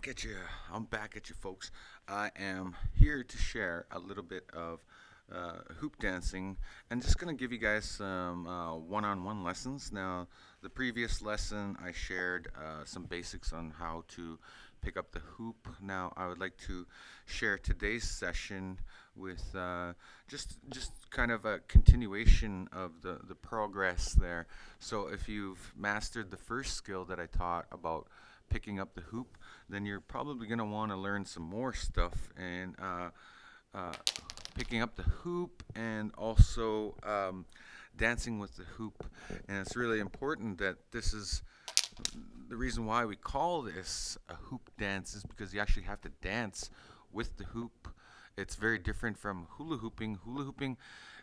back at you. I'm back at you, folks. I am here to share a little bit of hoop dancing and just going to give you guys some one on one lessons. Now, the previous lesson I shared some basics on how to pick up the hoop. Now, I would like to share today's session with just kind of a continuation of the progress there. So, if you've mastered the first skill that I taught about picking up the hoop, then you're probably going to want to learn some more stuff and uh, picking up the hoop and also dancing with the hoop. And it's really important that this is the reason why we call this a hoop dance is because you actually have to dance with the hoop. It's very different from hula hooping. Hula hooping,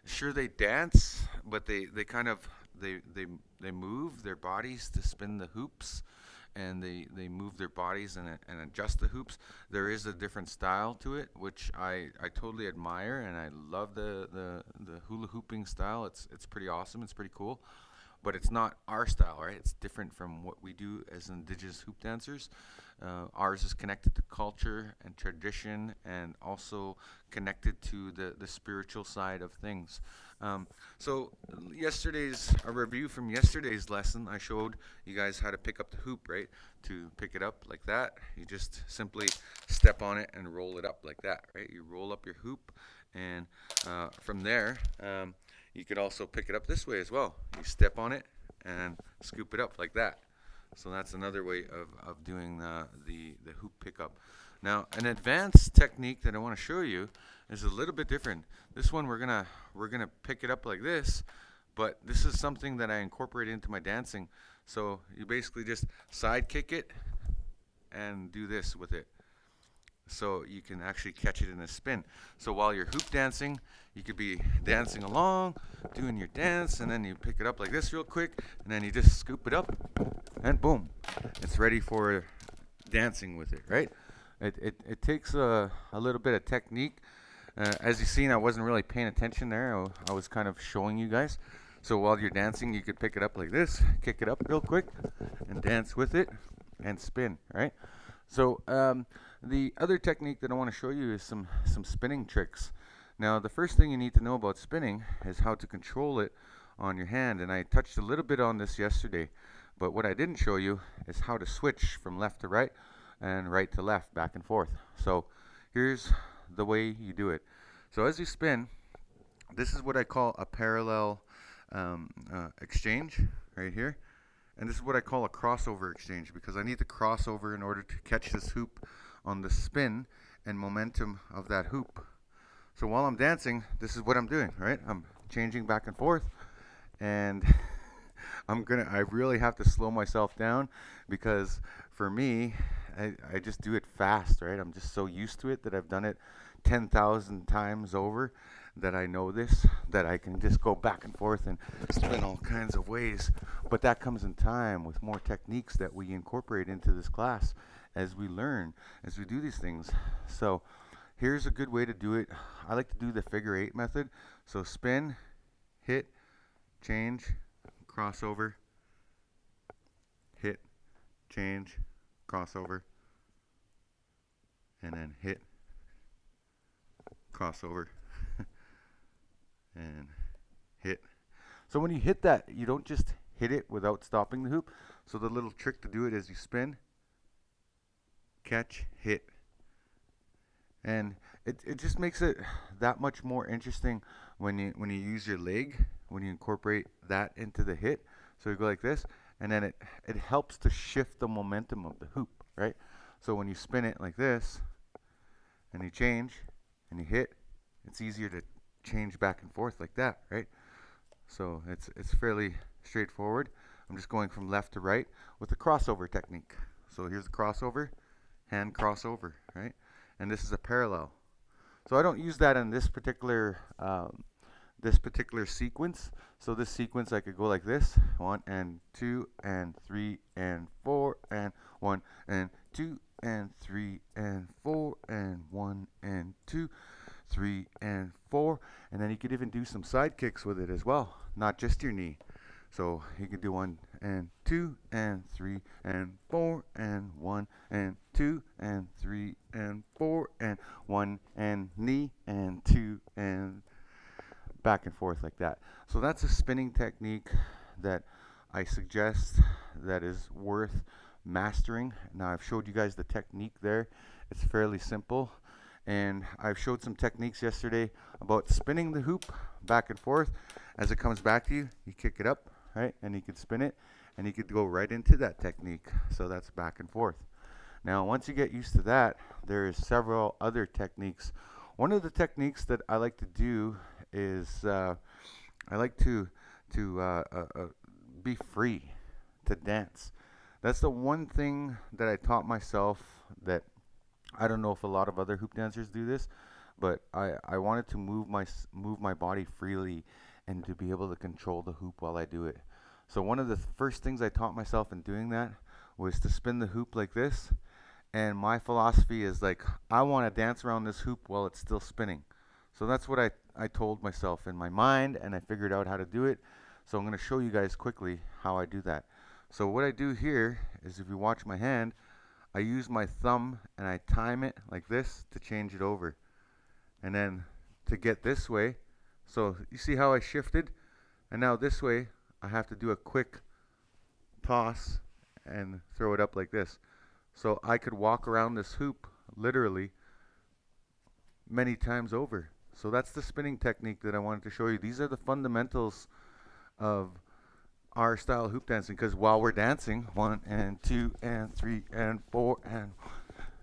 sure they dance, but they kind of they move their bodies to spin the hoops, and they move their bodies and adjust the hoops. There is a different style to it, which I totally admire, and I love the hula hooping style. It's pretty awesome. It's pretty cool, but it's not our style, right? It's different from what we do as Indigenous hoop dancers. Ours is connected to culture and tradition, and also connected to the spiritual side of things. So yesterday's a review from yesterday's lesson. I showed you guys how to pick up the hoop, right? To pick it up like that, you just simply step on it and roll it up like that, right? You roll up your hoop, and from there, you could also pick it up this way as well. You step on it and scoop it up like that. So that's another way of doing the hoop pickup. Now, an advanced technique that I want to show you is a little bit different. This one we're gonna pick it up like this, but this is something that I incorporate into my dancing. So you basically just side kick it and do this with it, so you can actually catch it in a spin. So while you're hoop dancing, you could be dancing along, doing your dance, and then you pick it up like this real quick, and then you just scoop it up, and boom, it's ready for dancing with it, right? It takes a little bit of technique. As you've seen, I wasn't really paying attention there. I was kind of showing you guys. So while you're dancing, you could pick it up like this, kick it up real quick, and dance with it, and spin, right? So the other technique that I want to show you is some spinning tricks. Now, the first thing you need to know about spinning is how to control it on your hand. And I touched a little bit on this yesterday, but what I didn't show you is how to switch from left to right and right to left, back and forth. So here's the way you do it. So as you spin, this is what I call a parallel exchange right here. And this is what I call a crossover exchange, because I need to cross over in order to catch this hoop on the spin and momentum of that hoop. So while I'm dancing, this is what I'm doing, right? I'm changing back and forth, and I really have to slow myself down, because for me, I just do it fast, right? I'm just so used to it that I've done it 10,000 times over, that I know this, that I can just go back and forth and spin all kinds of ways. But that comes in time with more techniques that we incorporate into this class as we learn, as we do these things. So here's a good way to do it. I like to do the figure eight method. So spin, hit, change, crossover, hit, change, crossover, and then hit, crossover, and hit. So when you hit that, you don't just hit it without stopping the hoop. So the little trick to do it is you spin, catch, hit. And it just makes it that much more interesting when you use your leg, when you incorporate that into the hit. So you go like this, and then it helps to shift the momentum of the hoop, right? So when you spin it like this, and you change, and you hit, it's easier to change back and forth like that, right? So it's fairly straightforward. I'm just going from left to right with the crossover technique. So here's the crossover, hand crossover, right? And this is a parallel. So I don't use that in this particular sequence. So this sequence, I could go like this: 1 and 2 and 3 and 4 and 1 and 2 and 3 and 4 and 1 and 2, 3 and 4, and then you could even do some side kicks with it as well, not just your knee. So you could do one and 2 and 3 and 4 and 1 and 2 and 3 and 4 and 1 and knee and 2 and back and forth like that. So that's a spinning technique that I suggest that is worth mastering. Now I've showed you guys the technique there. It's fairly simple, and I've showed some techniques yesterday about spinning the hoop back and forth. As it comes back to you, you kick it up, right, and you could spin it, and you could go right into that technique. So that's back and forth. Now once you get used to that, there's several other techniques. One of the techniques that I like to do is I like to be free to dance. That's the one thing that I taught myself that I don't know if a lot of other hoop dancers do this, but I wanted to move my body freely and to be able to control the hoop while I do it. So one of the first things I taught myself in doing that was to spin the hoop like this. And my philosophy is like, I want to dance around this hoop while it's still spinning. So that's what I told myself in my mind, and I figured out how to do it. So I'm going to show you guys quickly how I do that. So what I do here is, if you watch my hand, I use my thumb and I time it like this to change it over. And then to get this way, so you see how I shifted? And now this way, I have to do a quick toss and throw it up like this. So I could walk around this hoop literally many times over. So that's the spinning technique that I wanted to show you. These are the fundamentals of our style hoop dancing, because while we're dancing, 1 and 2 and 3 and 4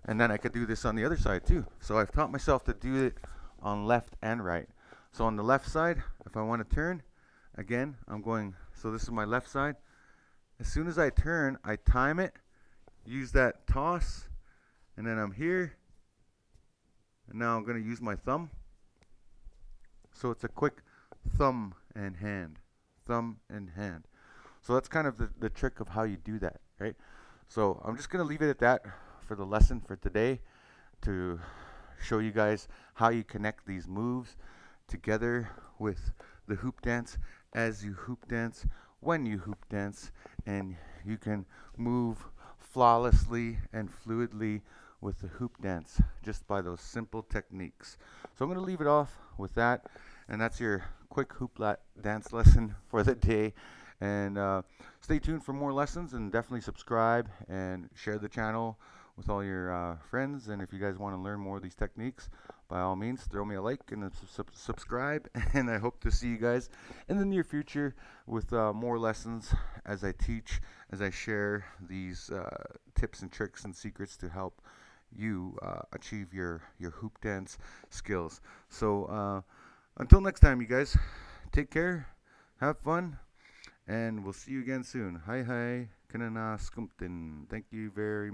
and then I could do this on the other side too. So I've taught myself to do it on left and right. So on the left side, if I want to turn, again, I'm going, so this is my left side. As soon as I turn, I time it, use that toss, and then I'm here, and now I'm going to use my thumb. So it's a quick thumb and hand, thumb and hand. So that's kind of the trick of how you do that, right? So I'm just going to leave it at that for the lesson for today, to show you guys how you connect these moves together with the hoop dance, as you hoop dance, when you hoop dance, and you can move flawlessly and fluidly with the hoop dance just by those simple techniques. So I'm going to leave it off with that, and that's your quick hoop dance lesson for the day. And stay tuned for more lessons, and definitely subscribe and share the channel with all your friends. And if you guys want to learn more of these techniques, by all means, throw me a like and subscribe. And I hope to see you guys in the near future with more lessons as I teach, as I share these tips and tricks and secrets to help you achieve your hoop dance skills. So until next time, you guys, take care, have fun, and we'll see you again soon. Hi, kanana skumptin. Thank you very much.